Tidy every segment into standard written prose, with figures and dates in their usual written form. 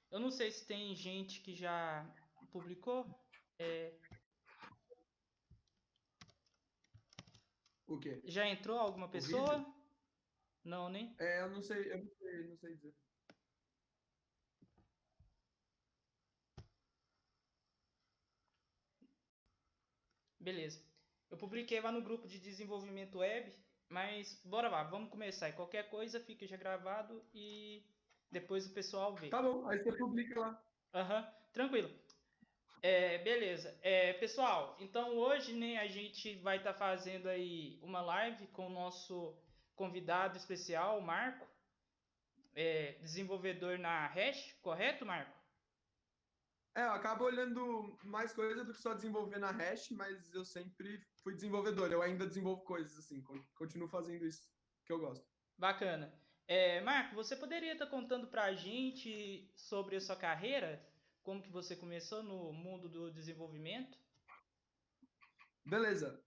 Eu não sei se tem gente que já publicou. É, O quê? já entrou alguma O vídeo? pessoa? Não, né? Eu não sei dizer. Beleza. Eu publiquei lá no grupo de desenvolvimento web, mas bora lá, vamos começar. E qualquer coisa fica já gravado e depois o pessoal vê. Tá bom, aí você publica lá. Aham, tranquilo. Beleza. Pessoal, então hoje, né, a gente vai estar fazendo aí uma live com o nosso convidado especial, o Marco, desenvolvedor na Hash, correto, Marco? Eu acabo olhando mais coisa do que só desenvolver na Hash, mas eu sempre fui desenvolvedor. Eu ainda desenvolvo coisas assim, continuo fazendo isso que eu gosto. Bacana. Marco, você poderia estar contando para a gente sobre a sua carreira? Como que você começou no mundo do desenvolvimento? Beleza.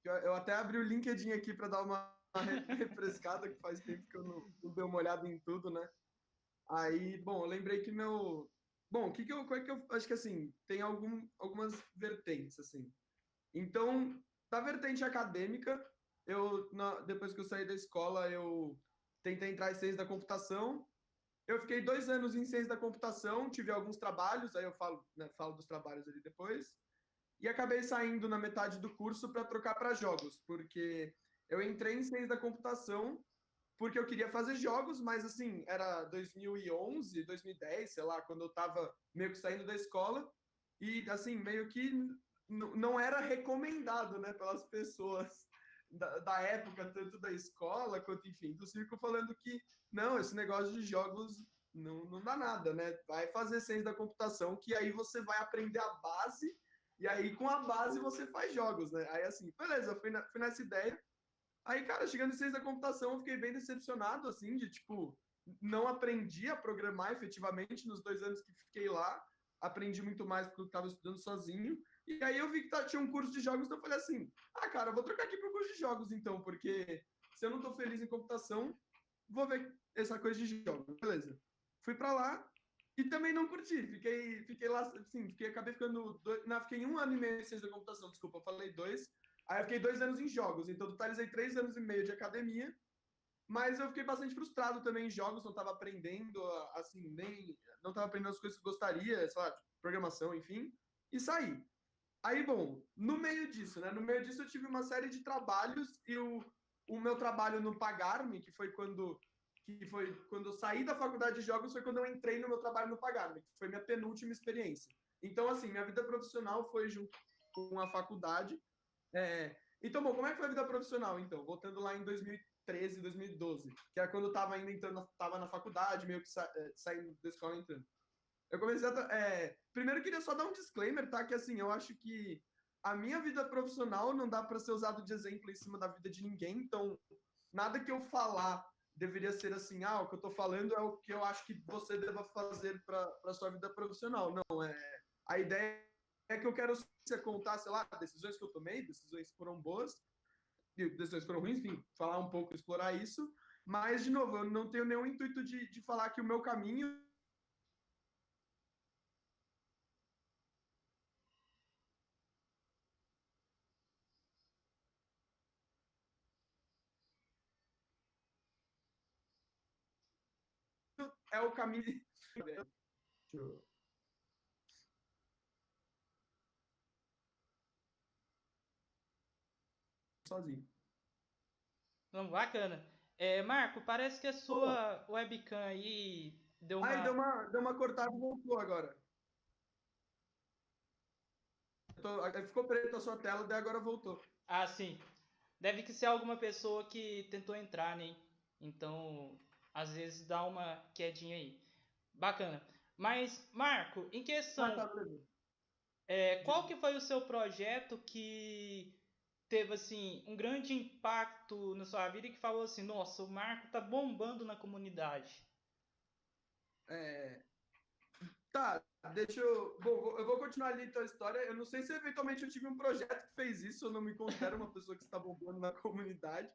Eu até abri o LinkedIn aqui para dar uma refrescada, que faz tempo que eu não dei uma olhada em tudo, né? Aí, bom, eu lembrei que meu. Bom, qual é que eu acho que assim, tem algumas vertentes, assim. Então, da vertente acadêmica, depois que eu saí da escola, eu tentei entrar em ciência da computação. Eu fiquei 2 anos em ciência da computação, tive alguns trabalhos, aí eu falo, né, falo dos trabalhos ali depois. E acabei saindo na metade do curso para trocar para jogos, porque eu entrei em ciência da computação porque eu queria fazer jogos, mas assim, era 2011, 2010, sei lá, quando eu estava meio que saindo da escola, e assim, meio que não era recomendado, né, pelas pessoas da época, tanto da escola quanto, enfim, do circo, falando que não, esse negócio de jogos não dá nada, né? Vai fazer ciência da computação, que aí você vai aprender a base, e aí com a base você faz jogos, né? Aí assim, beleza, eu fui nessa ideia. Aí, cara, chegando em ciência da computação, eu fiquei bem decepcionado, assim, de tipo, não aprendi a programar efetivamente nos 2 anos que fiquei lá. Aprendi muito mais porque eu estava estudando sozinho. E aí eu vi que tinha um curso de jogos, então eu falei assim: ah, cara, eu vou trocar aqui para o curso de jogos, então, porque se eu não estou feliz em computação, vou ver essa coisa de jogos. Beleza. Fui para lá e também não curti. Fiquei lá, assim, acabei ficando. Não, fiquei 1 ano e meio em ciência da computação, desculpa, eu falei dois. Aí eu fiquei 2 anos em jogos, então totalizei 3 anos e meio de academia, mas eu fiquei bastante frustrado também em jogos, não estava aprendendo, assim, nem. Não estava aprendendo as coisas que gostaria, sei lá, programação, enfim, e saí. Aí, bom, no meio disso, né? No meio disso eu tive uma série de trabalhos e o meu trabalho no Pagar.me, que foi quando eu saí da faculdade de jogos, foi quando eu entrei no meu trabalho no Pagar.me, que foi minha penúltima experiência. Então, assim, minha vida profissional foi junto com a faculdade, então, bom, como é que foi a vida profissional, então? Voltando lá em 2013, 2012, que é quando eu estava ainda entrando, estava na faculdade, meio que saindo da escola entrando. Eu comecei primeiro, eu queria só dar um disclaimer, tá? Que assim, eu acho que a minha vida profissional não dá para ser usado de exemplo em cima da vida de ninguém, então nada que eu falar deveria ser assim, o que eu tô falando é o que eu acho que você deva fazer para sua vida profissional. Não, a ideia é que eu quero você contar, sei lá, decisões que eu tomei, decisões que foram boas, decisões que foram ruins, enfim, falar um pouco, explorar isso. Mas, de novo, eu não tenho nenhum intuito de falar que o meu caminho é o caminho. Sozinho. Não, bacana. Marco, parece que a Pô, sua webcam aí deu aí deu uma. uma cortada e voltou agora. Ficou preto a sua tela, daí agora voltou. Ah, sim. Deve que ser alguma pessoa que tentou entrar, né? Então, às vezes dá uma quedinha aí. Bacana. Mas, Marco, em Ah, questão, tá, beleza. qual que foi o seu projeto que teve assim um grande impacto na sua vida e que falou assim, nossa, o Marco tá bombando na comunidade? É, tá, deixa eu. Bom, eu vou continuar ali a tua história. Eu não sei se eventualmente eu tive um projeto que fez isso, eu não me considero uma pessoa que está bombando na comunidade.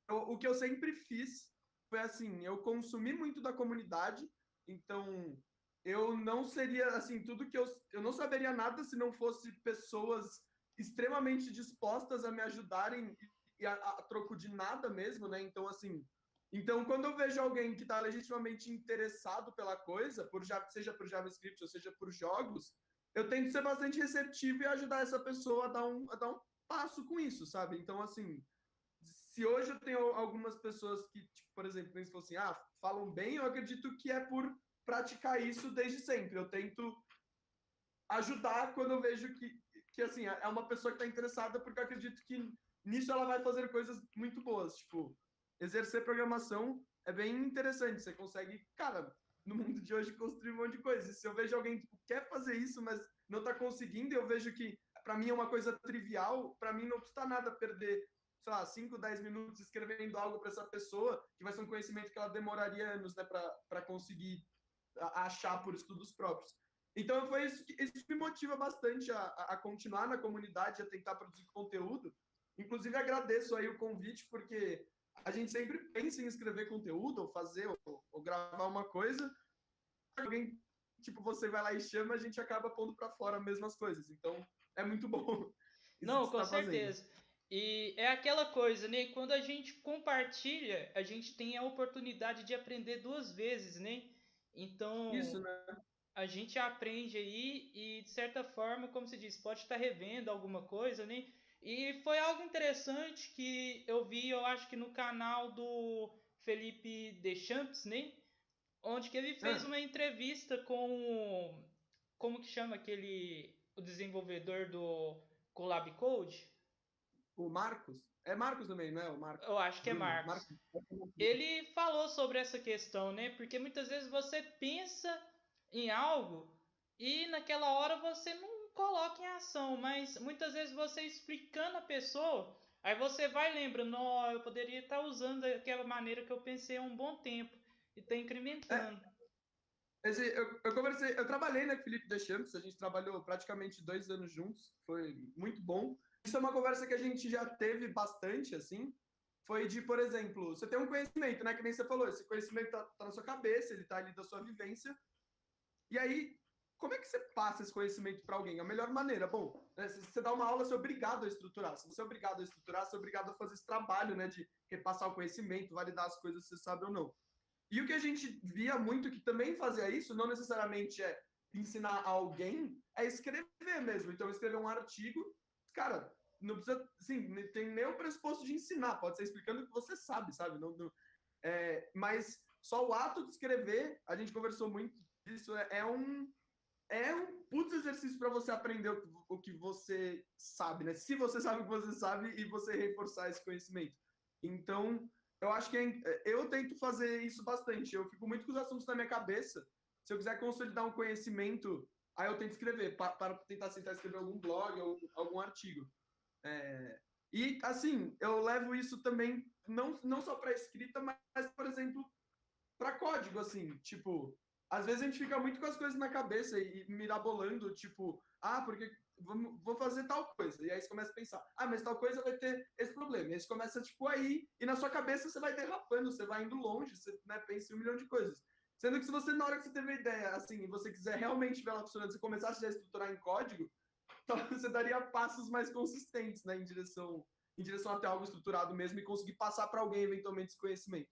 O que eu sempre fiz foi assim: eu consumi muito da comunidade, Então, eu não seria, assim, tudo que eu não saberia nada se não fosse pessoas extremamente dispostas a me ajudarem e a troco de nada mesmo, né? Então, assim, então quando eu vejo alguém que está legitimamente interessado pela coisa, seja por JavaScript ou seja por jogos, eu tento ser bastante receptivo e ajudar essa pessoa a dar um passo com isso, sabe? Então, assim, se hoje eu tenho algumas pessoas que, tipo, por exemplo, se fosse assim, falam bem, eu acredito que é por praticar isso desde sempre. Eu tento ajudar quando eu vejo que assim, é uma pessoa que está interessada, porque eu acredito que nisso ela vai fazer coisas muito boas. Tipo, exercer programação é bem interessante. Você consegue, cara, no mundo de hoje, construir um monte de coisa. E se eu vejo alguém que tipo, quer fazer isso, mas não está conseguindo, eu vejo que para mim é uma coisa trivial, para mim não custa nada perder, sei lá, 5, 10 minutos escrevendo algo para essa pessoa, que vai ser um conhecimento que ela demoraria anos, né, para conseguir achar por estudos próprios. Então, foi isso me motiva bastante a continuar na comunidade, a tentar produzir conteúdo. Inclusive, agradeço aí o convite, porque a gente sempre pensa em escrever conteúdo, ou fazer, ou gravar uma coisa. Alguém, tipo, você vai lá e chama, a gente acaba pondo para fora as mesmas coisas. Então, é muito bom isso Não, que você com está fazendo. certeza. E é aquela coisa, né? Quando a gente compartilha, a gente tem a oportunidade de aprender duas vezes, né? Isso, Então, né? a gente aprende aí e, de certa forma, como se diz, pode estar revendo alguma coisa, né? E foi algo interessante que eu vi, eu acho que no canal do Felipe Deschamps, né? Onde que ele fez Ah, uma entrevista com, como que chama aquele, o desenvolvedor do Collab Code? o Marcos. É Marcos também, não é? O Marcos. Eu acho que é Bruno. Marcos. Marcos. Ele falou sobre essa questão, né? Porque muitas vezes você pensa em algo e naquela hora você não coloca em ação, mas muitas vezes você explicando a pessoa, aí você vai lembrando, não, eu poderia estar usando daquela maneira que eu pensei há um bom tempo e está É, incrementando. eu trabalhei, né, com o Felipe Deschamps, a gente trabalhou praticamente 2 anos juntos, foi muito bom. Isso é uma conversa que a gente já teve bastante, assim, foi de, por exemplo, você tem um conhecimento, né, que nem você falou, esse conhecimento tá na sua cabeça, ele tá ali da sua vivência, e aí, como é que você passa esse conhecimento para alguém? A melhor maneira, bom, né, se você dá uma aula, você é obrigado a estruturar, se você é obrigado a estruturar, você é obrigado a fazer esse trabalho, né, de repassar o conhecimento, validar as coisas se você sabe ou não. E o que a gente via muito que também fazia isso, não necessariamente é ensinar alguém, é escrever mesmo. Então, escrever um artigo, cara, não precisa, assim, tem nem o pressuposto de ensinar, pode ser explicando o que você sabe, sabe? Mas só o ato de escrever, a gente conversou muito disso, é um putz exercício para você aprender o que você sabe, né? Se você sabe o que você sabe e você reforçar esse conhecimento. Então, eu acho que eu tento fazer isso bastante. Eu fico muito com os assuntos na minha cabeça. Se eu quiser consolidar um conhecimento, aí eu tento escrever, para tentar escrever algum blog ou algum artigo. E, assim, eu levo isso também, não só para escrita, mas, por exemplo, para código, assim, tipo, às vezes a gente fica muito com as coisas na cabeça e mirabolando, tipo, porque vou fazer tal coisa. E aí você começa a pensar, mas tal coisa vai ter esse problema. E aí você começa, tipo, aí, e na sua cabeça você vai derrapando, você vai indo longe, você, né, pensa em um milhão de coisas. Sendo que se você, na hora que você teve a ideia, assim, e você quiser realmente ver ela funcionando, você começasse a estruturar em código, então você daria passos mais consistentes, né, em direção até algo estruturado mesmo e conseguir passar para alguém, eventualmente, esse conhecimento.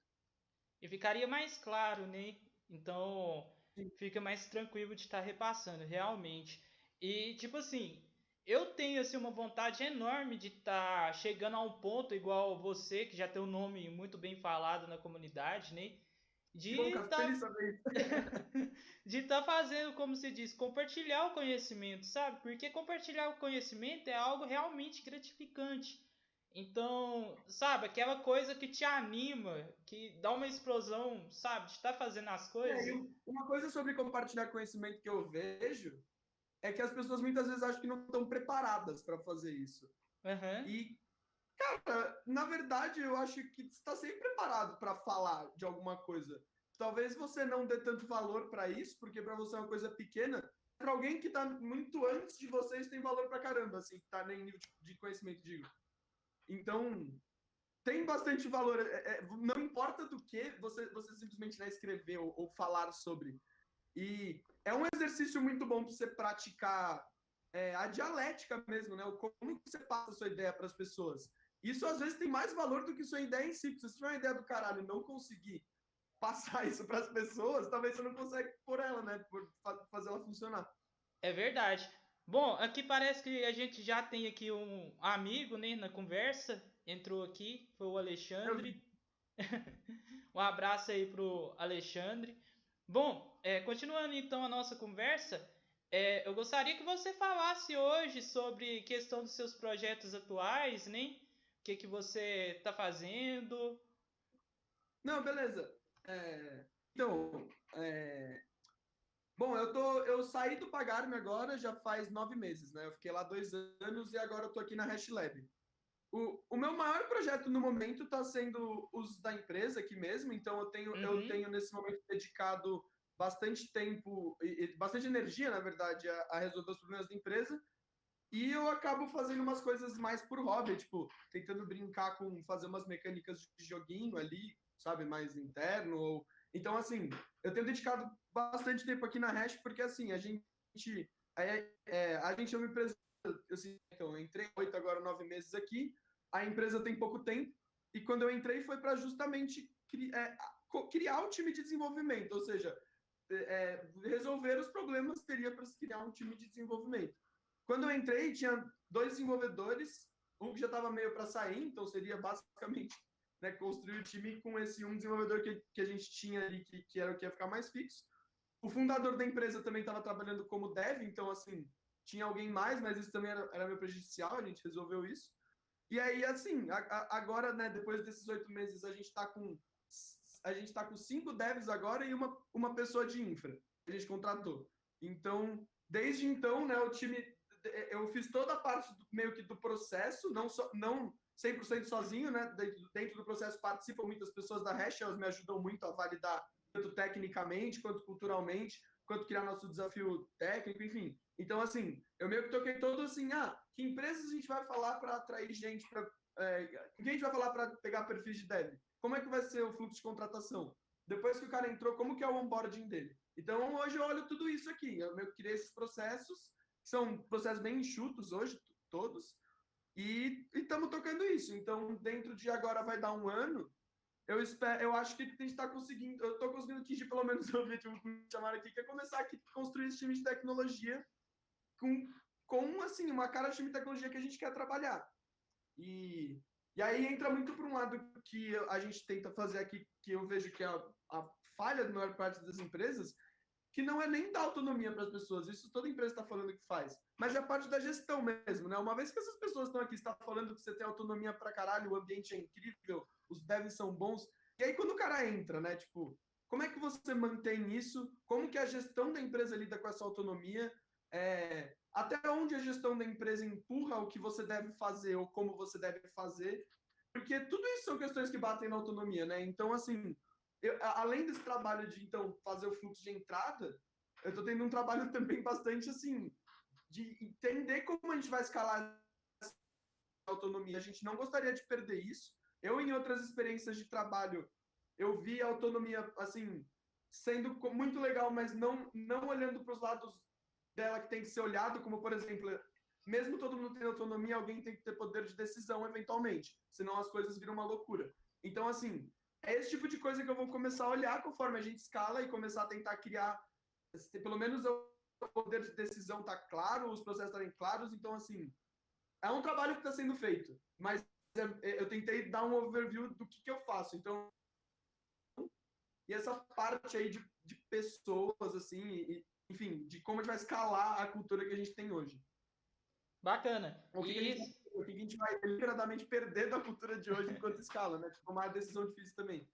E ficaria mais claro, né? Então fica mais tranquilo de estar repassando, realmente. E tipo assim, eu tenho assim uma vontade enorme de estar chegando a um ponto igual você, que já tem um nome muito bem falado na comunidade, né? Que bom, De cara, estar feliz saber isso. de estar fazendo, como se diz, compartilhar o conhecimento, sabe? Porque compartilhar o conhecimento é algo realmente gratificante. Então, sabe, aquela coisa que te anima, que dá uma explosão, sabe, de estar fazendo as coisas. E uma coisa sobre compartilhar conhecimento que eu vejo é que as pessoas muitas vezes acham que não estão preparadas para fazer isso. Aham. E, cara, na verdade, eu acho que você está sempre preparado para falar de alguma coisa. Talvez você não dê tanto valor para isso, porque para você é uma coisa pequena. Para alguém que está muito antes de vocês, tem valor para caramba, assim, que está em nível de conhecimento, digo. Então, tem bastante valor. Não importa do que você simplesmente, né, escrever ou falar sobre. E é um exercício muito bom para você praticar a dialética mesmo, né? Como que você passa a sua ideia para as pessoas. Isso às vezes tem mais valor do que sua ideia em si. Se você tiver uma ideia do caralho e não conseguir passar isso para as pessoas, talvez você não consiga por ela, né? Por fazer ela funcionar. É verdade. Bom, aqui parece que a gente já tem aqui um amigo, né, na conversa. Entrou aqui, foi o Eu vi. Alexandre. Um abraço aí pro Alexandre. Bom, continuando então a nossa conversa, eu gostaria que você falasse hoje sobre questão dos seus projetos atuais, né? O que que você está fazendo? Não, beleza. Então, bom, eu saí do Pagar.me agora já faz 9 meses, né? Eu fiquei lá 2 anos e agora eu tô aqui na HashLab. O meu maior projeto no momento está sendo os da empresa aqui mesmo, então eu Uhum. tenho nesse momento dedicado bastante tempo e bastante energia, na verdade, a resolver os problemas da empresa. E eu acabo fazendo umas coisas mais por hobby, tipo, tentando brincar com fazer umas mecânicas de joguinho ali, sabe, mais interno. Então, assim, eu tenho dedicado bastante tempo aqui na Hash, porque, assim, a gente é uma empresa, então, eu entrei 8, agora 9 meses aqui, a empresa tem pouco tempo, e quando eu entrei foi para justamente criar um time de desenvolvimento, ou seja, resolver os problemas teria para se criar um time de desenvolvimento. Quando eu entrei, tinha 2 desenvolvedores, um que já estava meio para sair, então seria basicamente, né, construir o time com esse um desenvolvedor que a gente tinha ali, que era o que ia ficar mais fixo. O fundador da empresa também estava trabalhando como dev, então, assim, tinha alguém mais, mas isso também era meio prejudicial, a gente resolveu isso. E aí, assim, agora, né, depois desses 8 meses, a gente tá com 5 devs agora e uma pessoa de infra que a gente contratou. Então, desde então, né, o time, eu fiz toda a parte meio que do processo, não 100% sozinho, né, dentro do processo participam muitas pessoas da Hash, elas me ajudam muito a validar tanto tecnicamente, quanto culturalmente, quanto criar nosso desafio técnico, enfim. Então, assim, eu meio que toquei todo assim, que empresas a gente vai falar para atrair gente, quem a gente vai falar para pegar perfis de dev? Como é que vai ser o fluxo de contratação? Depois que o cara entrou, como que é o onboarding dele? Então, hoje eu olho tudo isso aqui. Eu meio que criei esses processos, que são processos bem enxutos hoje, todos, e estamos tocando isso. Então, dentro de agora vai dar um ano, eu acho que a gente está conseguindo, eu estou conseguindo atingir pelo menos o objetivo que me chamaram aqui, que é começar a construir esse time de tecnologia com assim, uma cara de time de tecnologia que a gente quer trabalhar. E, e aí entra muito para um lado que a gente tenta fazer aqui, que eu vejo que é a falha da maior parte das empresas, que não é nem dar autonomia para as pessoas, isso toda empresa está falando que faz, mas é a parte da gestão mesmo, né? Uma vez que essas pessoas estão aqui, está falando que você tem autonomia para caralho, o ambiente é incrível, os devs são bons, e aí quando o cara entra, né, tipo, como é que você mantém isso? Como que a gestão da empresa lida com essa autonomia? Até onde a gestão da empresa empurra o que você deve fazer ou como você deve fazer? Porque tudo isso são questões que batem na autonomia, né? Então, assim, além desse trabalho de, então, fazer o fluxo de entrada, eu estou tendo um trabalho também bastante, assim, de entender como a gente vai escalar a autonomia. A gente não gostaria de perder isso. Eu, em outras experiências de trabalho, eu vi a autonomia, assim, sendo muito legal, mas não olhando para os lados dela que tem que ser olhado, como, por exemplo, mesmo todo mundo tendo autonomia, alguém tem que ter poder de decisão, eventualmente, senão as coisas viram uma loucura. Então, assim, é esse tipo de coisa que eu vou começar a olhar conforme a gente escala e começar a tentar criar, pelo menos o poder de decisão tá claro, os processos estarem claros, então, assim, é um trabalho que está sendo feito, mas eu tentei dar um overview do que eu faço, então, e essa parte aí de pessoas, assim, enfim, de como a gente vai escalar a cultura que a gente tem hoje. Bacana. O que, que, a, gente, Isso. o que a gente vai deliberadamente perder da cultura de hoje enquanto escala, né? Tomar decisão difícil também.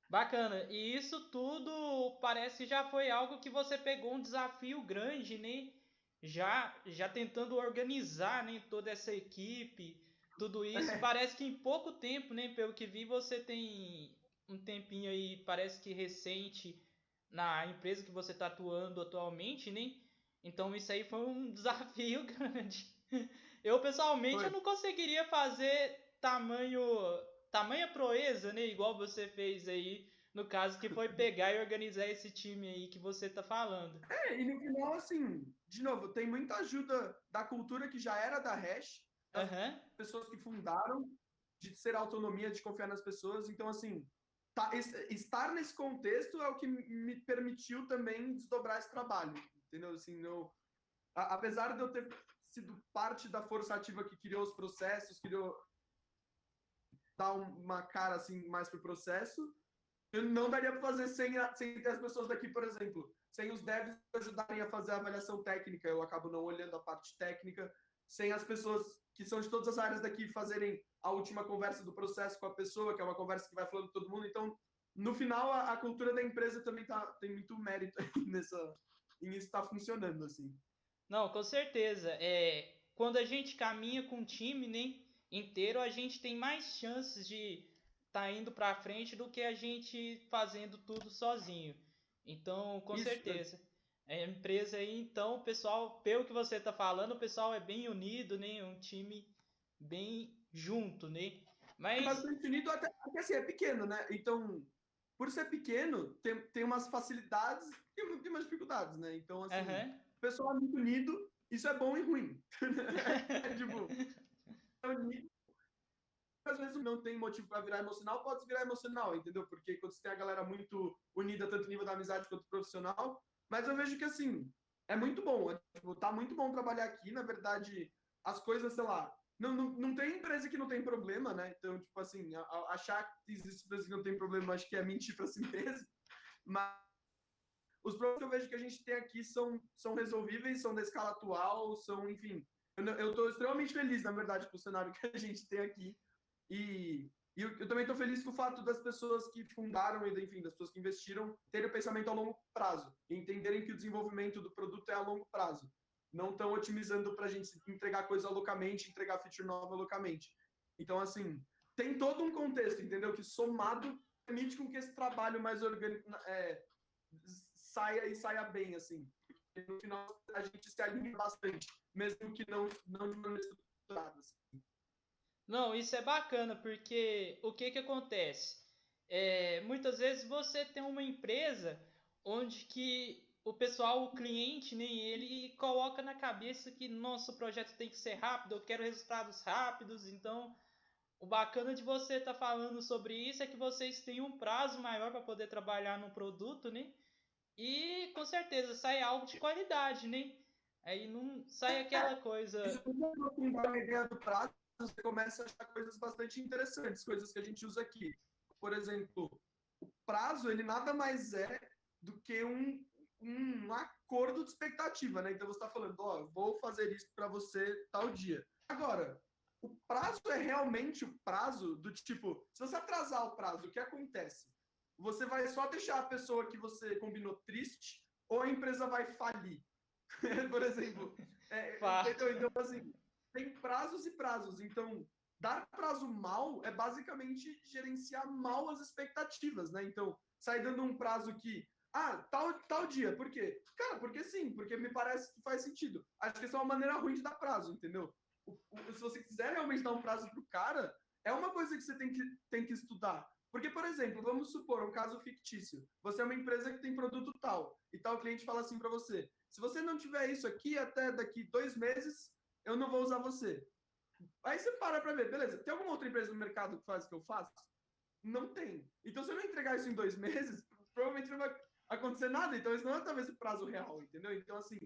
Bacana. E isso tudo parece que já foi algo que você pegou um desafio grande, né? Já tentando organizar, né, toda essa equipe, tudo isso. Parece que em pouco tempo, né, pelo que vi, você tem um tempinho aí, parece que recente, na empresa que você está atuando atualmente, né? Então isso aí foi um desafio grande. Eu pessoalmente eu Foi. não conseguiria fazer tamanho tamanha proeza, né? Igual você fez aí, no caso, que foi pegar e organizar esse time aí que você tá falando. E no final, assim, de novo, tem muita ajuda da cultura que já era da Hash, das Aham. pessoas que fundaram, de ser autonomia, de confiar nas pessoas. Então, assim, estar nesse contexto é o que me permitiu também desdobrar esse trabalho, entendeu? Assim, apesar de eu ter sido parte da força ativa que criou os processos, criou dar uma cara assim mais pro processo, eu não daria para fazer sem ter as pessoas daqui, por exemplo, sem os devs ajudarem a fazer a avaliação técnica, eu acabo não olhando a parte técnica, sem as pessoas que são de todas as áreas daqui fazerem a última conversa do processo com a pessoa, que é uma conversa que vai falando com todo mundo. Então, no final, a cultura da empresa também tem muito mérito em isso estar funcionando, assim. Não, com certeza. Quando a gente caminha com um time, né, inteiro, a gente tem mais chances de estar indo para frente do que a gente fazendo tudo sozinho. Então, com Isso, certeza. A empresa aí, então, o pessoal, pelo que você está falando, o pessoal é bem unido, né? Um time bem junto, né? é Mas, bastante unido, até porque assim, é pequeno, né? Então, por ser pequeno, tem umas facilidades e tem umas dificuldades, né? Então, assim, aham. o pessoal é muito unido, isso é bom e ruim. Tipo, é unido, às vezes não tem motivo para virar emocional, pode virar emocional, entendeu? Porque quando você tem a galera muito unida, tanto no nível da amizade quanto profissional, mas eu vejo que, assim, é muito bom, tipo, tá muito bom trabalhar aqui, na verdade, as coisas, sei lá, não tem empresa que não tem problema, né? Então, tipo assim, achar que existe empresa que não tem problema, acho que é mentir para si mesmo, mas os problemas que eu vejo que a gente tem aqui são resolvíveis, são da escala atual, são, enfim, eu estou extremamente feliz, na verdade, com o cenário que a gente tem aqui. E eu também estou feliz com o fato das pessoas que fundaram e, enfim, das pessoas que investiram terem o pensamento a longo prazo e entenderem que o desenvolvimento do produto é a longo prazo. Não estão otimizando para a gente entregar coisa loucamente, entregar feature nova loucamente. Então, assim, tem todo um contexto, entendeu? Que somado permite com que esse trabalho mais orgânico saia bem, assim. Porque no final a gente se alinha bastante, mesmo que não de maneira estruturada. Assim. Não, isso é bacana, porque o que que acontece? Muitas vezes você tem uma empresa onde que o pessoal, o cliente, nem ele coloca na cabeça que nosso projeto tem que ser rápido, eu quero resultados rápidos, então o bacana de você estar falando sobre isso é que vocês têm um prazo maior para poder trabalhar no produto, né? E com certeza sai algo de qualidade, né? Aí não sai aquela Isso coisa. aprofundar a ideia do prazo, você começa a achar coisas bastante interessantes, coisas que a gente usa aqui. Por exemplo, o prazo, ele nada mais é do que um acordo de expectativa, né? Então você está falando, ó, vou fazer isso para você tal dia. Agora, o prazo é realmente o prazo do tipo, se você atrasar o prazo, o que acontece? Você vai só deixar a pessoa que você combinou triste ou a empresa vai falir? Por exemplo, Fato. entendeu? Então, assim, tem prazos e prazos. Então, dar prazo mal é basicamente gerenciar mal as expectativas, né? Então, sai dando um prazo que, tal dia. Por quê? Cara, porque sim, porque me parece que faz sentido. Acho que essa é uma maneira ruim de dar prazo, entendeu? Se você quiser realmente dar um prazo pro cara, é uma coisa que você tem que estudar. Porque, por exemplo, vamos supor um caso fictício. Você é uma empresa que tem produto tal, e tal cliente fala assim para você: se você não tiver isso aqui até daqui 2 meses, eu não vou usar você. Aí você para ver, beleza, tem alguma outra empresa no mercado que faz o que eu faço? Não tem. Então, se eu não entregar isso em 2 meses, provavelmente não vai acontecer nada. Então, isso não é talvez o prazo real, entendeu? Então, assim,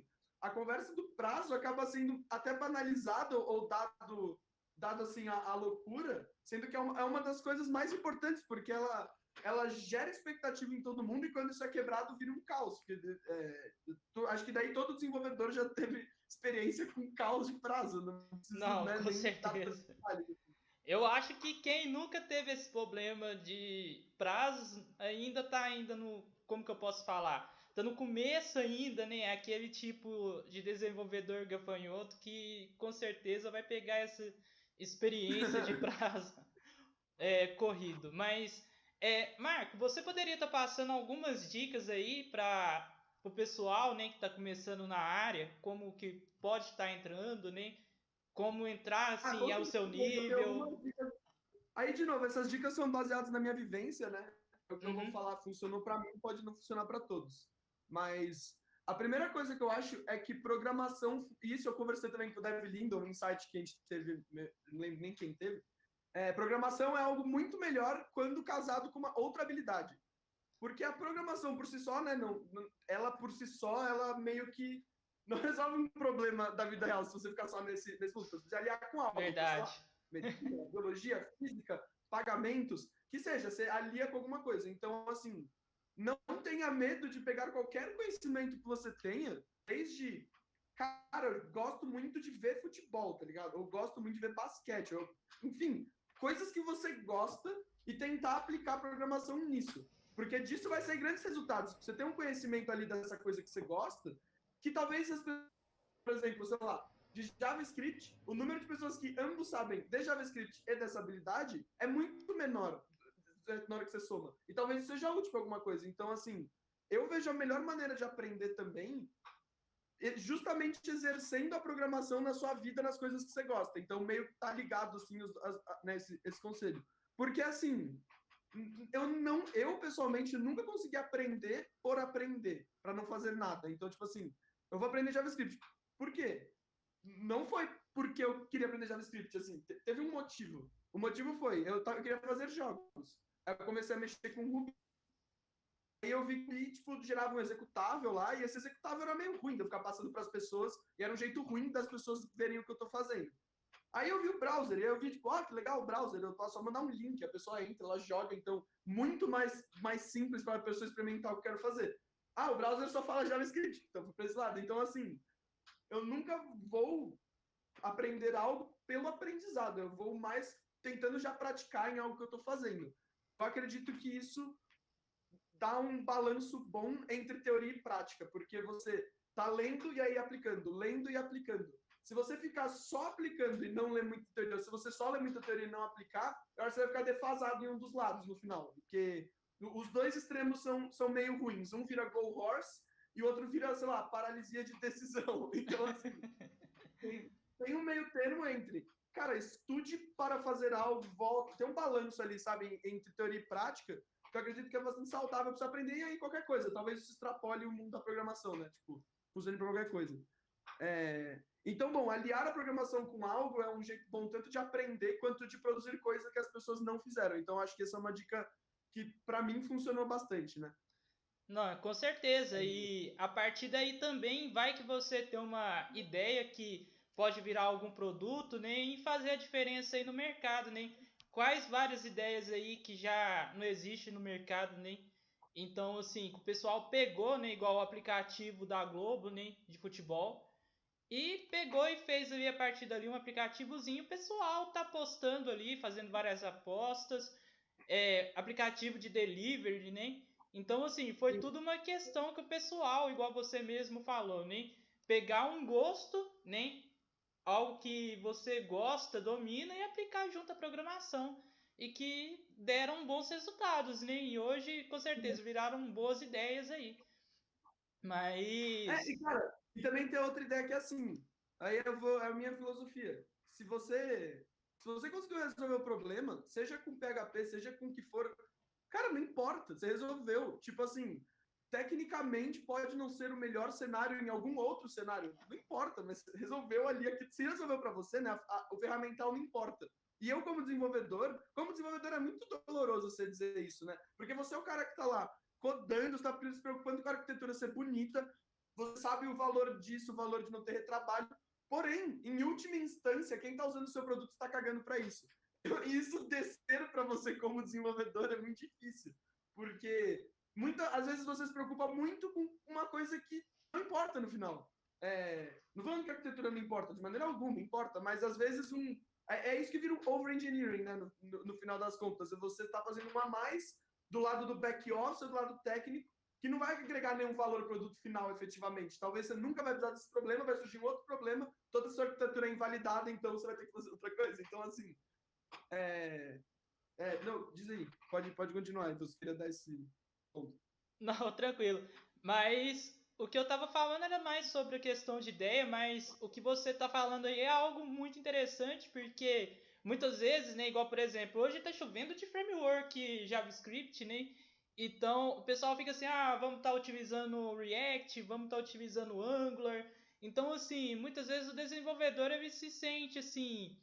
a conversa do prazo acaba sendo até banalizado ou dado assim, a loucura, sendo que é uma das coisas mais importantes, porque ela gera expectativa em todo mundo e quando isso é quebrado vira um caos. Porque, acho que daí todo desenvolvedor já teve experiência com caos de prazo, não preciso, Não, né, com nem dar tanto certeza. detalhe. Eu acho que quem nunca teve esse problema de prazos ainda tá ainda no, como que eu posso falar? Tá no começo ainda, né? Aquele tipo de desenvolvedor gafanhoto que com certeza vai pegar essa experiência de prazo corrido. Mas, Marco, você poderia estar passando algumas dicas aí para o pessoal, né, que está começando na área, como que pode estar entrando, né? Como entrar assim Com ao seu certeza, eu tenho nível. algumas dicas. Aí, de novo, essas dicas são baseadas na minha vivência, né? O que eu vou Uhum. falar funcionou para mim, pode não funcionar para todos. Mas a primeira coisa que eu acho é que programação, e isso eu conversei também com o Dev Lindon, um insight que a gente teve, não lembro nem quem teve, programação é algo muito melhor quando casado com uma outra habilidade. Porque a programação por si só, né, ela por si só, ela meio que não resolve um problema da vida real se você ficar só nesse ponto. Você precisa aliar com algo, então, sei Verdade. lá, medicina, biologia, física, pagamentos, que seja, você alia com alguma coisa. Então, assim, não tenha medo de pegar qualquer conhecimento que você tenha, desde, cara, eu gosto muito de ver futebol, tá ligado? Eu gosto muito de ver basquete, enfim, coisas que você gosta e tentar aplicar programação nisso. Porque disso vai sair grandes resultados. Você tem um conhecimento ali dessa coisa que você gosta, que talvez as pessoas, por exemplo, sei lá, de JavaScript, o número de pessoas que ambos sabem de JavaScript e dessa habilidade é muito menor na hora que você soma. E talvez isso seja útil para alguma coisa. Então, assim, eu vejo a melhor maneira de aprender também justamente exercendo a programação na sua vida, nas coisas que você gosta. Então, meio que tá ligado, assim, né, esse conselho. Porque, assim, eu pessoalmente nunca consegui aprender por aprender, para não fazer nada. Então, tipo assim, eu vou aprender JavaScript. Por quê? Não foi porque eu queria aprender JavaScript, assim, teve um motivo. O motivo foi, eu queria fazer jogos. Aí eu comecei a mexer com Ruby. Aí eu vi que, tipo, gerava um executável lá, e esse executável era meio ruim de eu ficar passando para as pessoas, e era um jeito ruim das pessoas verem o que eu tô fazendo. Aí eu vi o browser, e eu vi, tipo, que legal o browser, eu posso só mandar um link, a pessoa entra, ela joga, então, muito mais simples para a pessoa experimentar o que eu quero fazer. O browser só fala JavaScript, então foi para esse lado. Então, assim, eu nunca vou aprender algo pelo aprendizado, eu vou mais tentando já praticar em algo que eu estou fazendo. Eu acredito que isso dá um balanço bom entre teoria e prática, porque você tá lendo e aí aplicando, lendo e aplicando. Se você ficar só aplicando e não ler muita teoria, se você só ler muita teoria e não aplicar, eu acho que você vai ficar defasado em um dos lados no final, porque os dois extremos são meio ruins. Um vira go horse e o outro vira, sei lá, paralisia de decisão. Então, assim, tem um meio termo entre, cara, estude para fazer algo, volta, tem um balanço ali, sabe, entre teoria e prática, que eu acredito que é bastante saudável para você aprender e aí qualquer coisa. Talvez isso extrapole o mundo da programação, né? Tipo, funcione para qualquer coisa. Então, bom, aliar a programação com algo é um jeito bom tanto de aprender quanto de produzir coisas que as pessoas não fizeram. Então, acho que essa é uma dica que, para mim, funcionou bastante, né? Não, com certeza. E a partir daí também vai que você tem uma ideia que pode virar algum produto, né? E fazer a diferença aí no mercado, né? Quais várias ideias aí que já não existem no mercado, né? Então, assim, o pessoal pegou, né? Igual o aplicativo da Globo, né? De futebol. E pegou e fez ali a partir dali um aplicativozinho. O pessoal tá postando ali, fazendo várias apostas. Aplicativo de delivery, né? Então, assim, foi tudo uma questão que o pessoal, igual você mesmo falou, né? Pegar um gosto, né? Algo que você gosta, domina e aplicar junto à programação. E que deram bons resultados, né? E hoje, com certeza, viraram boas ideias aí. Mas. E cara, e também tem outra ideia que é assim, aí é a minha filosofia. Se você conseguiu resolver o problema, seja com PHP, seja com o que for, cara, não importa, você resolveu. Tipo assim, tecnicamente pode não ser o melhor cenário em algum outro cenário, não importa, mas resolveu ali, se resolveu para você, né? O ferramental não importa. E eu, como desenvolvedor é muito doloroso você dizer isso, né? Porque você é o cara que tá lá codando, está se preocupando com a arquitetura ser bonita, você sabe o valor disso, o valor de não ter retrabalho. Porém, em última instância, quem está usando o seu produto está cagando para isso. E isso descer para você como desenvolvedor é muito difícil, porque às vezes você se preocupa muito com uma coisa que não importa no final. Não falando que a arquitetura não importa, de maneira alguma importa, mas às vezes isso que vira um over-engineering, né? No final das contas, você está fazendo uma a mais do lado do back-office, do lado técnico, que não vai agregar nenhum valor ao produto final, efetivamente. Talvez você nunca vai precisar desse problema, vai surgir um outro problema, toda a sua arquitetura é invalidada, então você vai ter que fazer outra coisa. Então, assim, não, diz aí, pode continuar, então você queria dar esse ponto. Não, tranquilo. Mas o que eu tava falando era mais sobre a questão de ideia, mas o que você tá falando aí é algo muito interessante, porque muitas vezes, né, igual por exemplo, hoje tá chovendo de framework JavaScript, né? Então o pessoal fica assim, ah, vamos estar utilizando o React, vamos estar utilizando o Angular. Então, assim, muitas vezes o desenvolvedor ele se sente assim,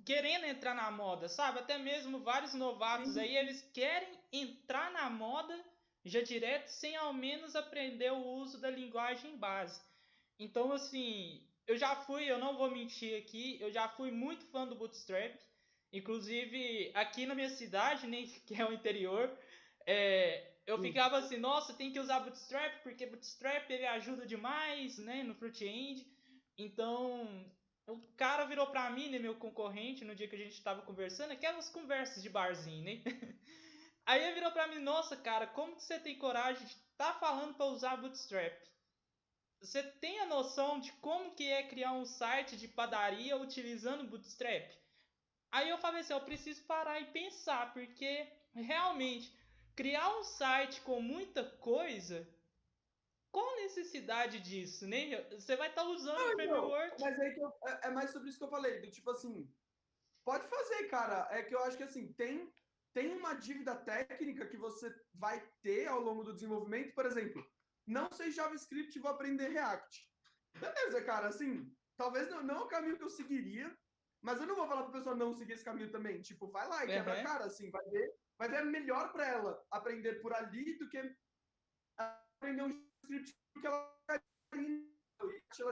querendo entrar na moda, sabe? Até mesmo vários novatos Sim, aí, eles querem entrar na moda já direto, sem ao menos aprender o uso da linguagem base. Então, assim, eu não vou mentir aqui, eu já fui muito fã do Bootstrap. Inclusive, aqui na minha cidade, né, que é o interior, eu sim. ficava assim, nossa, tem que usar Bootstrap, porque Bootstrap ele ajuda demais, né, no front-end. Então, o cara virou pra mim, né, meu concorrente, no dia que a gente tava conversando, aquelas conversas de barzinho, né? Aí ele virou pra mim, nossa, cara, como que você tem coragem de estar falando pra usar Bootstrap? Você tem a noção de como que é criar um site de padaria utilizando Bootstrap? Aí eu falei assim, eu preciso parar e pensar, porque realmente criar um site com muita coisa, qual a necessidade disso, né? Você vai estar usando o Não, então, framework. mas aí é mais sobre isso que eu falei, do tipo assim, pode fazer, cara. É que eu acho que assim, tem uma dívida técnica que você vai ter ao longo do desenvolvimento. Por exemplo, não sei JavaScript, vou aprender React. Beleza, cara, assim, talvez não é o caminho que eu seguiria, mas eu não vou falar pra pessoa não seguir esse caminho também. Tipo, vai lá e quebra a Uhum. cara, assim, vai ver melhor para ela aprender por ali do que aprender um script porque ela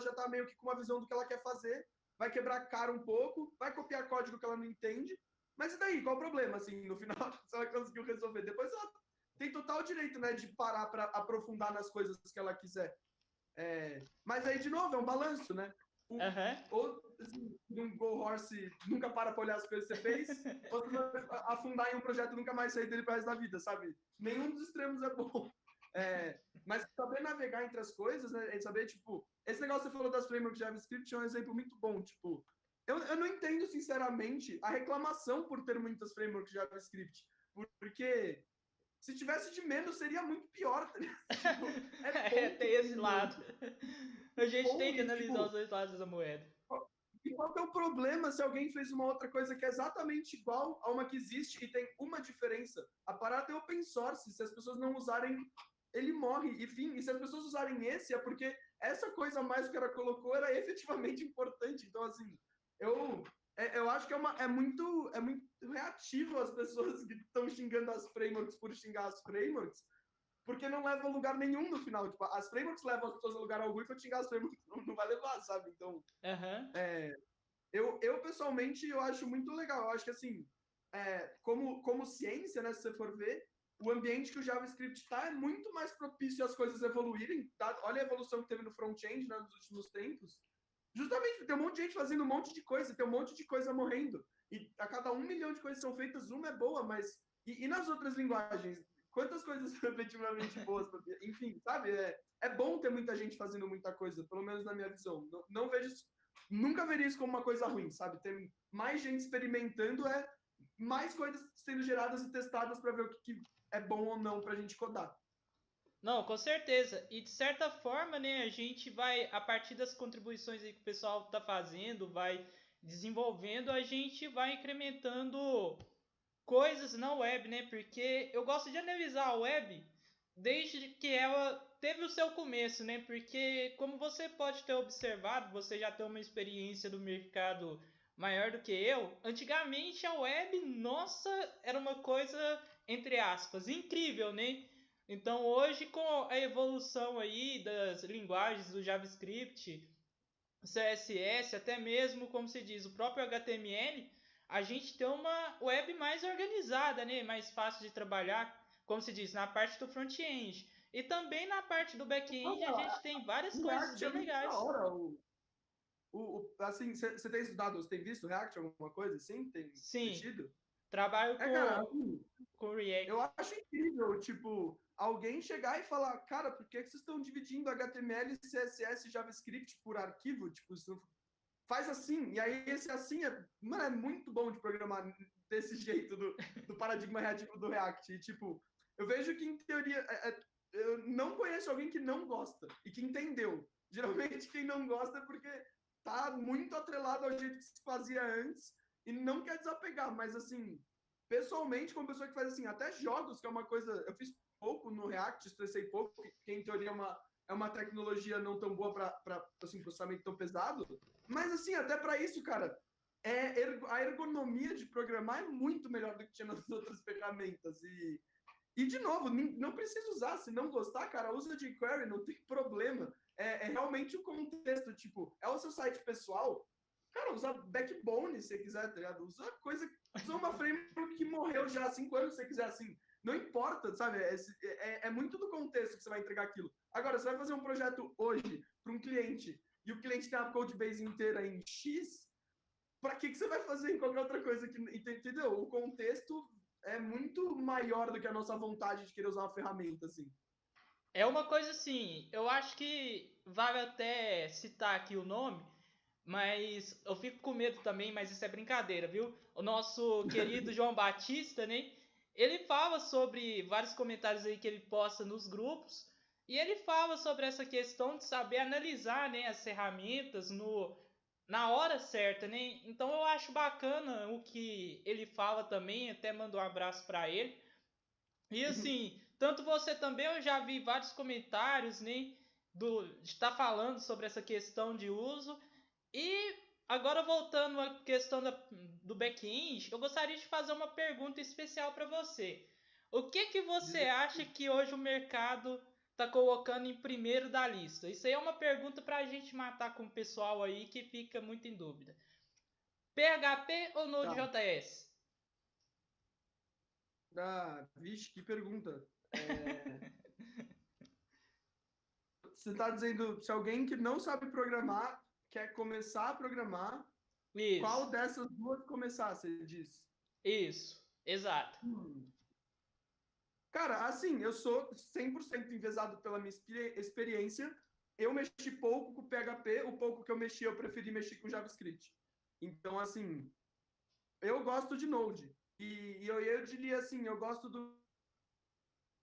já está meio que com uma visão do que ela quer fazer, vai quebrar a cara um pouco, vai copiar código que ela não entende, mas e daí? Qual o problema? Assim, no final, se ela conseguiu resolver, depois ela tem total direito, né, de parar para aprofundar nas coisas que ela quiser. Mas aí, de novo, é um balanço, né? Uhum. Ou assim, um Go Horse nunca para olhar as coisas que você fez, ou você vai afundar em um projeto e nunca mais sair dele para resto da vida, sabe? Nenhum dos extremos é bom. Mas saber navegar entre as coisas, né? Saber, tipo, esse negócio que você falou das frameworks de JavaScript é um exemplo muito bom. Tipo, eu não entendo, sinceramente, a reclamação por ter muitas frameworks de JavaScript. Porque se tivesse de menos, seria muito pior. Tá tipo, é bom que Tem esse tem um lado. monte. A gente Bom, tem que e, analisar os tipo, dois lados da moeda. e qual que é o problema se alguém fez uma outra coisa que é exatamente igual a uma que existe e tem uma diferença? A parada é open source. Se as pessoas não usarem, ele morre. E se as pessoas usarem esse, é porque essa coisa a mais que ela colocou era efetivamente importante. Então, assim, eu acho que é muito reativo as pessoas que estão xingando as frameworks por xingar as frameworks, porque não leva a lugar nenhum no final. Tipo, as frameworks levam as pessoas a lugar algum e para xingar as frameworks não vai levar, sabe? Então, Uhum. eu pessoalmente, eu acho muito legal. Eu acho que, assim, como ciência, né, se você for ver, o ambiente que o JavaScript está é muito mais propício às coisas evoluírem. Tá? Olha a evolução que teve no front-end, né, nos últimos tempos. Justamente, tem um monte de gente fazendo um monte de coisa, tem um monte de coisa morrendo. E a cada 1 milhão de coisas que são feitas, uma é boa, mas... E nas outras linguagens? Quantas coisas são efetivamente boas? Enfim, sabe? É bom ter muita gente fazendo muita coisa, pelo menos na minha visão. Não vejo isso, nunca veria isso como uma coisa ruim, sabe? Ter mais gente experimentando mais coisas sendo geradas e testadas para ver o que é bom ou não para a gente codar. Não, com certeza. E de certa forma, né, a gente vai, a partir das contribuições aí que o pessoal está fazendo, vai desenvolvendo, a gente vai incrementando coisas na web, né? Porque eu gosto de analisar a web desde que ela teve o seu começo, né? Porque como você pode ter observado, você já tem uma experiência do mercado maior do que eu. Antigamente a web, nossa, era uma coisa entre aspas incrível, né? Então hoje com a evolução aí das linguagens do JavaScript, CSS, até mesmo, como se diz, o próprio HTML, a gente tem uma web mais organizada, né? Mais fácil de trabalhar, como se diz, na parte do front-end. E também na parte do back-end a gente tem várias O coisas React é bem muito da legais. hora. Assim, você tem estudado, você tem visto React, alguma coisa assim? Tem Sim, mexido? trabalho Cara, assim, com React. eu acho incrível, tipo, alguém chegar e falar, cara, por que vocês estão dividindo HTML, CSS e JavaScript por arquivo? Tipo, isso faz assim. E aí esse assim é muito bom de programar desse jeito do paradigma reativo do React. E, tipo, eu vejo que, em teoria, eu não conheço alguém que não gosta e que entendeu. Geralmente, quem não gosta é porque tá muito atrelado ao jeito que se fazia antes e não quer desapegar, mas assim, pessoalmente, como pessoa que faz assim, até jogos, que é uma coisa, eu fiz pouco no React, estressei pouco, que em teoria é uma tecnologia não tão boa para assim, processamento tão pesado, mas assim, até para isso, cara, a ergonomia de programar é muito melhor do que tinha nas outras ferramentas. E de novo, não precisa usar. Se não gostar, cara, usa jQuery, não tem problema. É realmente o contexto. Tipo, é o seu site pessoal. Cara, usa Backbone se você quiser, tá ligado? Usa uma framework que morreu já há 5 anos se você quiser, assim. Não importa, sabe? É muito do contexto que você vai entregar aquilo. Agora, você vai fazer um projeto hoje para um cliente e o cliente tem a codebase inteira em X, para que você vai fazer em qualquer outra coisa? Entendeu? O contexto é muito maior do que a nossa vontade de querer usar uma ferramenta, assim. É uma coisa assim, eu acho que vale até citar aqui o nome, mas eu fico com medo também, mas isso é brincadeira, viu? O nosso querido João Batista, né? Ele fala sobre vários comentários aí que ele posta nos grupos, e ele fala sobre essa questão de saber analisar, né, as ferramentas na hora certa, né? Então eu acho bacana o que ele fala também, até mando um abraço para ele. E assim, tanto você também, eu já vi vários comentários, né, de estar falando sobre essa questão de uso. E agora voltando à questão do back-end, eu gostaria de fazer uma pergunta especial para você. O que você acha que hoje o mercado está colocando em primeiro da lista? Isso aí é uma pergunta para a gente matar com o pessoal aí que fica muito em dúvida. PHP ou Tá. Node.js? Vixe, que pergunta. Você está dizendo, se alguém que não sabe programar quer começar a programar, Isso, qual dessas duas começar, você diz? isso, exato. Hum. Cara, assim, eu sou 100% envezado pela minha experiência. Eu mexi pouco com PHP, o pouco que eu mexi, eu preferi mexer com JavaScript. Então, assim, eu gosto de Node. E eu diria assim, eu gosto do.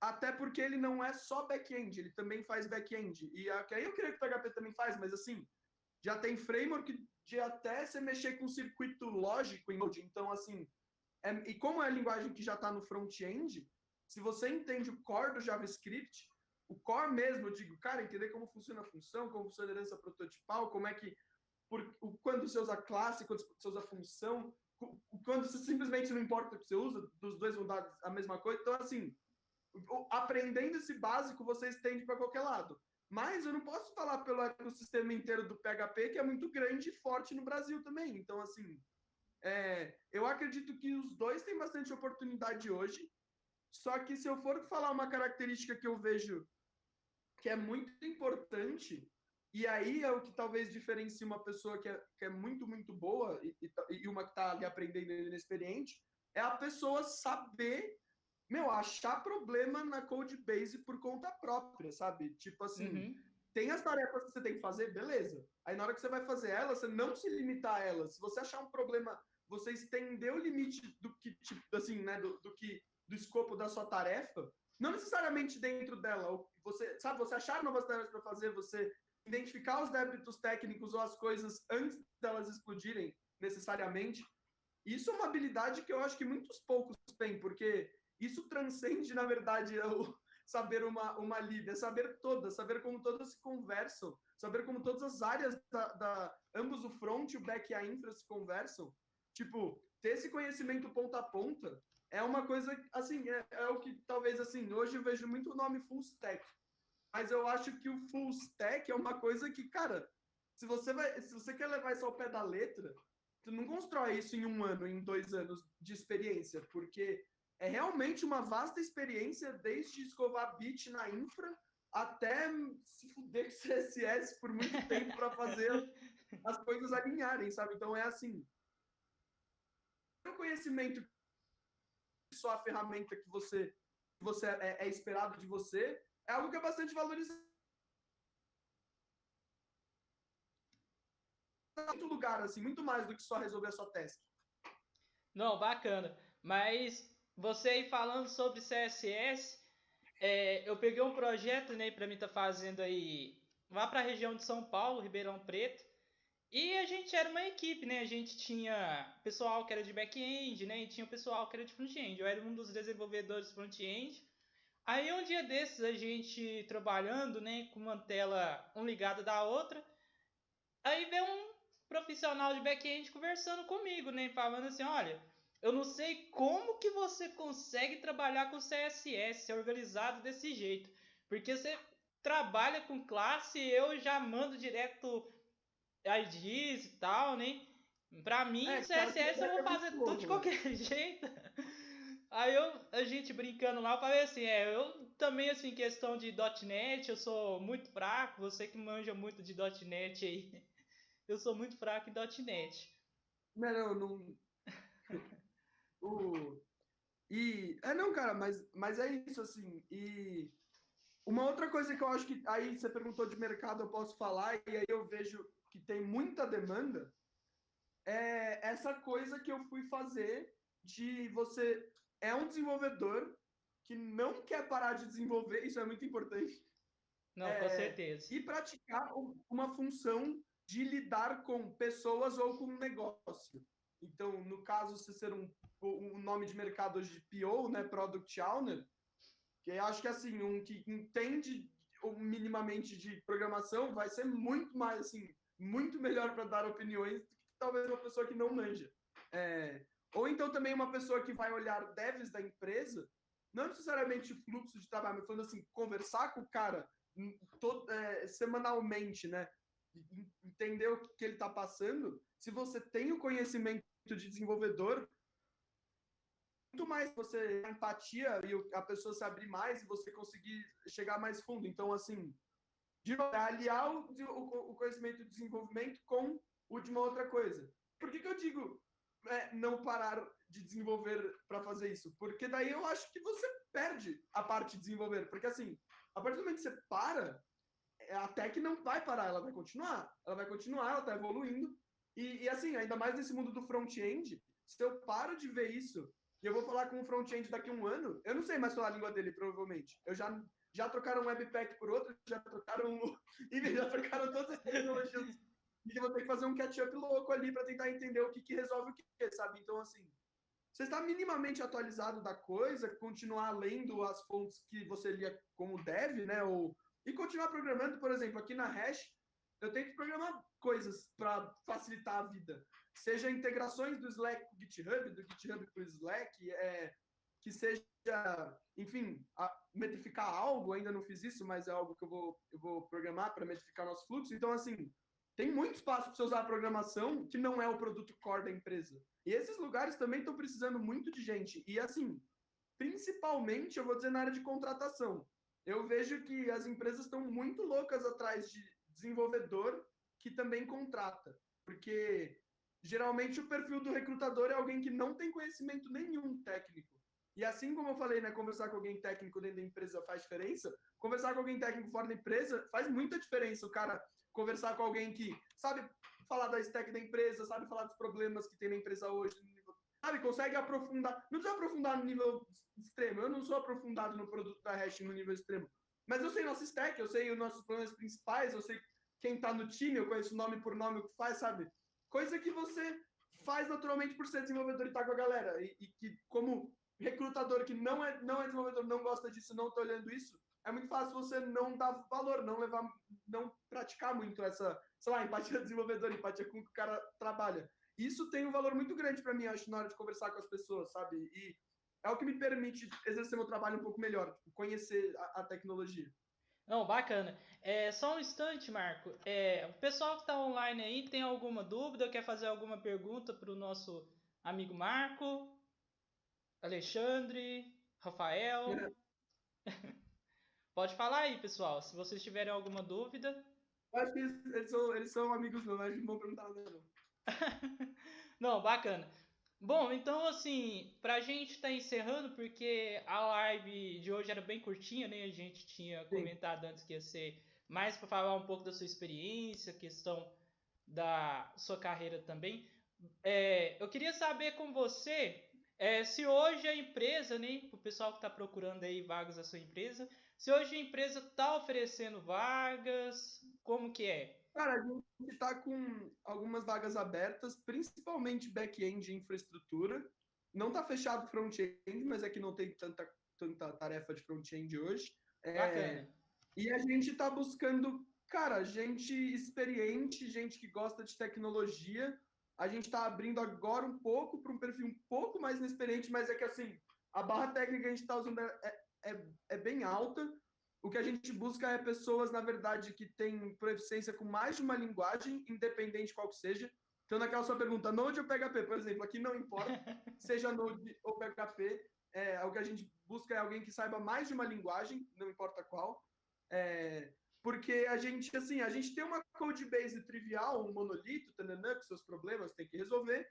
Até porque ele não é só back-end, ele também faz back-end. Aí eu queria que o PHP também faz, mas assim, já tem framework de até você mexer com circuito lógico em Node. Então, assim, e como é a linguagem que já está no front-end, se você entende o core do JavaScript, o core mesmo, eu digo, cara, entender como funciona a função, como funciona a herança prototipal, como é que. Quando você usa classe, quando você usa função, quando você simplesmente não importa o que você usa, dos dois vão dar a mesma coisa. Então, assim, aprendendo esse básico, você estende para qualquer lado. Mas eu não posso falar pelo ecossistema inteiro do PHP, que é muito grande e forte no Brasil também. Então, assim, eu acredito que os dois têm bastante oportunidade hoje. Só que se eu for falar uma característica que eu vejo que é muito importante, e aí é o que talvez diferencie uma pessoa que é muito, muito boa e uma que está ali aprendendo inexperiente, é a pessoa saber achar problema na code base por conta própria, sabe? Tipo assim, Uhum. tem as tarefas que você tem que fazer, beleza. Aí na hora que você vai fazer elas, você não se limitar a elas. Se você achar um problema, você estender o limite do que, tipo, assim, né, do escopo da sua tarefa, não necessariamente dentro dela. Você, sabe, você achar novas tarefas para fazer, você identificar os débitos técnicos ou as coisas antes delas explodirem necessariamente. Isso é uma habilidade que eu acho que muitos poucos têm, porque isso transcende, na verdade, o saber uma lib, é saber todas, saber como todas se conversam, saber como todas as áreas ambos o front, o back e a infra se conversam. Tipo, ter esse conhecimento ponta a ponta é uma coisa, assim, é o que talvez, assim, hoje eu vejo muito o nome full stack, mas eu acho que o full stack é uma coisa que, cara, se você quer levar isso ao pé da letra, tu não constrói isso em 1 ano, em 2 anos de experiência, porque é realmente uma vasta experiência, desde escovar bit na infra até se fuder com CSS por muito tempo para fazer as coisas alinharem, sabe? Então é assim, o conhecimento só a ferramenta que você é esperado de você é algo que é bastante valorizado em muito lugar, assim, muito mais do que só resolver a sua task. Não, bacana. Mas você aí falando sobre CSS, eu peguei um projeto, né, para mim estar fazendo aí lá para a região de São Paulo, Ribeirão Preto. E a gente era uma equipe, né? A gente tinha pessoal que era de back-end, né? E tinha o pessoal que era de front-end. Eu era um dos desenvolvedores front-end. Aí um dia desses a gente trabalhando, né, com uma tela um ligada da outra, aí veio um profissional de back-end conversando comigo, né, falando assim, olha, eu não sei como que você consegue trabalhar com CSS, ser organizado desse jeito, porque você trabalha com classe, eu já mando direto IDs e tal, né? Pra mim, o Cara, CSS eu feedback vou é muito fazer tudo de louco, velho. qualquer jeito. Aí a gente brincando lá, eu falei assim, eu também, assim, questão de .NET, eu sou muito fraco, você que manja muito de .NET aí, eu sou muito fraco em .NET. Não. O, não, cara, mas é isso, assim. E uma outra coisa que eu acho que aí você perguntou de mercado, eu posso falar, e aí eu vejo que tem muita demanda, é essa coisa que eu fui fazer de você é um desenvolvedor que não quer parar de desenvolver, isso é muito importante, Não, com certeza. e praticar uma função de lidar com pessoas ou com negócio. Então, no caso, se ser um nome de mercado hoje de PO, né, Product Owner, que eu acho que assim, um que entende minimamente de programação vai ser muito mais assim, muito melhor para dar opiniões do que talvez uma pessoa que não manja. Ou então também uma pessoa que vai olhar devs da empresa, não necessariamente o fluxo de trabalho, mas falando assim, conversar com o cara semanalmente, né? Entender o que ele está passando. Se você tem o conhecimento de desenvolvedor, muito mais você empatia e a pessoa se abrir mais e você conseguir chegar mais fundo. Então, assim, de novo, aliar o conhecimento de desenvolvimento com o de uma outra coisa. Por que eu digo não parar de desenvolver para fazer isso? Porque daí eu acho que você perde a parte de desenvolver. Porque, assim, a partir do momento que você para, a tech não vai parar, ela vai continuar. Ela vai continuar, ela está evoluindo. E, assim, ainda mais nesse mundo do front-end, se eu paro de ver isso e eu vou falar com um front-end daqui a um ano, eu não sei mais falar a língua dele, provavelmente. Já trocaram um webpack por outro, já trocaram já trocaram todas as tecnologias e eu vou ter que fazer um catch-up louco ali para tentar entender o que resolve o que, sabe? Então, assim, você está minimamente atualizado da coisa, continuar lendo as fontes que você lia como deve, né? E continuar programando, por exemplo, aqui na Hash, eu tento programar coisas para facilitar a vida. Seja integrações do Slack com o GitHub, do GitHub com o Slack, que seja, enfim, metrificar algo, ainda não fiz isso, mas é algo que eu vou programar para metrificar nosso fluxo. Então, assim, tem muito espaço para você usar a programação que não é o produto core da empresa. E esses lugares também estão precisando muito de gente. E, assim, principalmente, eu vou dizer, na área de contratação. Eu vejo que as empresas estão muito loucas atrás de desenvolvedor que também contrata. Porque, geralmente, o perfil do recrutador é alguém que não tem conhecimento nenhum técnico. E assim como eu falei, né, conversar com alguém técnico dentro da empresa faz diferença, conversar com alguém técnico fora da empresa faz muita diferença. O cara conversar com alguém que sabe falar da stack da empresa, sabe falar dos problemas que tem na empresa hoje, sabe, consegue aprofundar, não precisa aprofundar no nível extremo, eu não sou aprofundado no produto da Hash no nível extremo, mas eu sei nosso stack, eu sei os nossos problemas principais, eu sei quem tá no time, eu conheço nome por nome o que faz, sabe? Coisa que você faz naturalmente por ser desenvolvedor e tá com a galera, e que como recrutador que não é desenvolvedor, não gosta disso, não tá olhando isso, é muito fácil você não dar valor, não praticar muito essa, sei lá, empatia do desenvolvedor, empatia com o que o cara trabalha. Isso tem um valor muito grande para mim, acho, na hora de conversar com as pessoas, sabe? E é o que me permite exercer meu trabalho um pouco melhor, tipo, conhecer a tecnologia. Não, bacana. Só um instante, Marco. O pessoal que está online aí tem alguma dúvida, quer fazer alguma pergunta para o nosso amigo Marco, Alexandre, Rafael? Pode falar aí, pessoal. Se vocês tiverem alguma dúvida. Eu acho que eles são amigos meus, mas não vão perguntar nada, não. Não, bacana. Bom, então assim, pra gente estar encerrando, porque a live de hoje era bem curtinha, né? A gente tinha Sim. comentado antes que ia ser mais para falar um pouco da sua experiência, questão da sua carreira também. Eu queria saber com você se hoje a empresa, né, o pessoal que está procurando aí vagas da sua empresa, se hoje a empresa está oferecendo vagas, como que é? Cara, a gente está com algumas vagas abertas, principalmente back-end e infraestrutura. Não está fechado front-end, mas é que não tem tanta tarefa de front-end hoje. Bacana. E a gente está buscando, cara, gente experiente, gente que gosta de tecnologia. A gente está abrindo agora um pouco para um perfil um pouco mais inexperiente, mas é que assim, a barra técnica que a gente está usando é bem alta. O que a gente busca é pessoas, na verdade, que têm proficiência com mais de uma linguagem, independente qual que seja. Então, naquela sua pergunta, Node ou PHP, por exemplo, aqui não importa, seja Node ou PHP, o que a gente busca é alguém que saiba mais de uma linguagem, não importa qual. Porque a gente tem uma code base trivial, um monolito, tananã, com seus problemas, tem que resolver,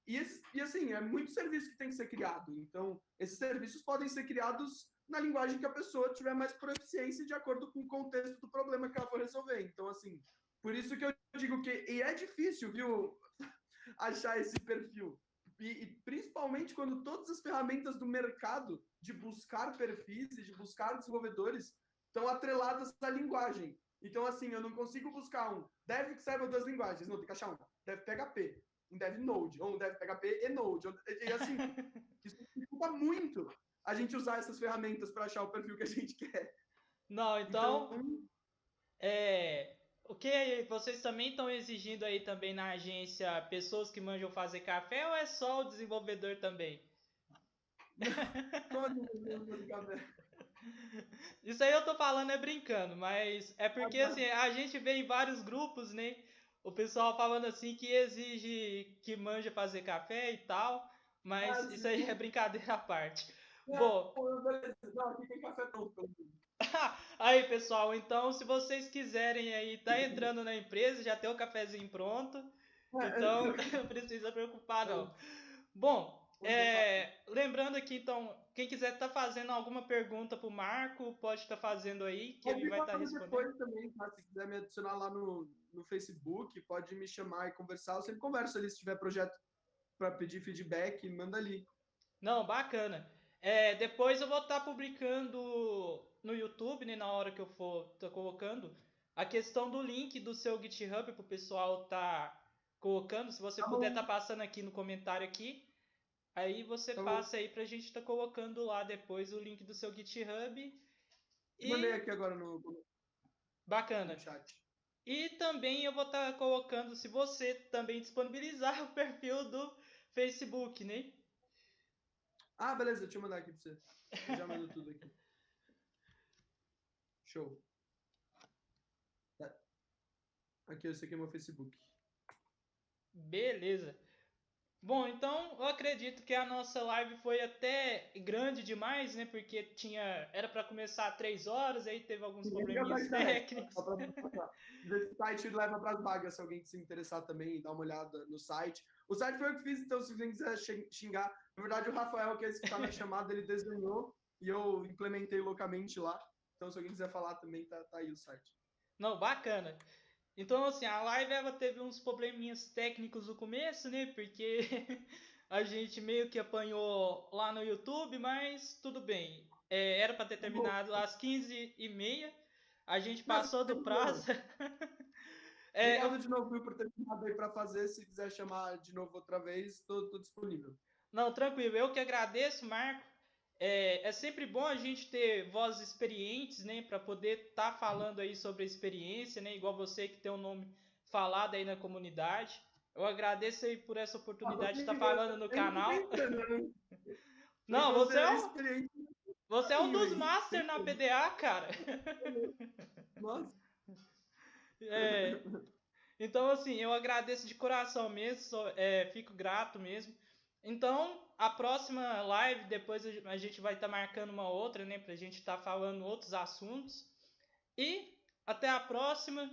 e assim, é muito serviço que tem que ser criado. Então, esses serviços podem ser criados na linguagem que a pessoa tiver mais proficiência de acordo com o contexto do problema que ela for resolver. Então, assim, por isso que eu digo que... E é difícil, viu, achar esse perfil. E principalmente quando todas as ferramentas do mercado de buscar perfis e de buscar desenvolvedores estão atreladas à linguagem. Então, assim, eu não consigo buscar um dev que saiba das linguagens. Não, tem que achar um dev PHP, um dev Node, ou um dev PHP e Node. E assim, isso dificulta muito a gente usar essas ferramentas para achar o perfil que a gente quer. Não, Então, então, é, o que vocês também estão exigindo aí também na agência pessoas que manjam fazer café ou é só o desenvolvedor também? como assim, fazer café? Isso aí eu tô falando é brincando, mas é porque assim, a gente vê em vários grupos, né? O pessoal falando assim que exige que manja fazer café e tal, mas isso aí é brincadeira à parte. Bom, Não, aqui tem café pronto, pelo menos. aí pessoal, então se vocês quiserem aí tá entrando na empresa, já tem o cafezinho pronto, então não precisa preocupar não. Bom, lembrando aqui então, quem quiser estar fazendo alguma pergunta pro Marco, pode estar fazendo aí, que Pode ele me vai estar falar respondendo. depois também, tá? Se quiser me adicionar lá no Facebook, pode me chamar e conversar. Eu sempre converso ali, se tiver projeto para pedir feedback, manda ali. Não, bacana. Depois eu vou estar publicando no YouTube, né, na hora que eu for tá colocando, a questão do link do seu GitHub para o pessoal tá colocando. Se você Tá puder bom, estar passando aqui no comentário aqui, aí você tá bom. passa aí para a gente estar colocando lá depois o link do seu GitHub. Mandei E aqui agora no bacana. chat. E também eu vou estar colocando, se você também disponibilizar o perfil do Facebook, né? Ah, beleza, deixa eu mandar aqui para você. Eu já mando tudo aqui. Show. Tá. Aqui, esse aqui é meu Facebook. Beleza. Bom, então eu acredito que a nossa live foi até grande demais, né? Porque era para começar às 3 horas, aí teve alguns Fica probleminhas mais da resta, técnicos. só para passar. Esse site leva para as vagas, se alguém se interessar também, dá uma olhada no site. O site foi eu que fiz, então se alguém quiser xingar, na verdade o Rafael, que é esse que está na chamada, ele desenhou e eu implementei localmente lá. Então se alguém quiser falar também, tá aí o site. Não, bacana. Então, assim, a live ela teve uns probleminhas técnicos no começo, né? Porque a gente meio que apanhou lá no YouTube, mas tudo bem. Era para ter terminado às 15h30, a gente Não, passou do sem prazo. problema. Obrigado de novo por ter chamado aí para fazer. Se quiser chamar de novo outra vez, estou disponível. Não, tranquilo. Eu que agradeço, Marco. É sempre bom a gente ter vozes experientes, né, para poder estar falando aí sobre a experiência, né, igual você que tem um nome falado aí na comunidade. Eu agradeço aí por essa oportunidade de estar falando no Sempre canal. tentando, né? Tem que Não, considerar experiente você é um caminho dos aí. master na PDA, cara. Nossa. É, então, assim, eu agradeço de coração mesmo, fico grato mesmo. Então, a próxima live, depois a gente vai estar marcando uma outra, né, pra gente estar falando outros assuntos. E até a próxima.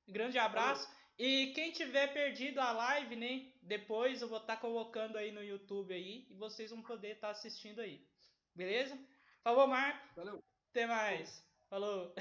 Grande Falou. abraço. E quem tiver perdido a live, né, depois eu vou estar colocando aí no YouTube aí e vocês vão poder estar assistindo aí. Beleza? Falou, Marco. Valeu. Até mais. Falou.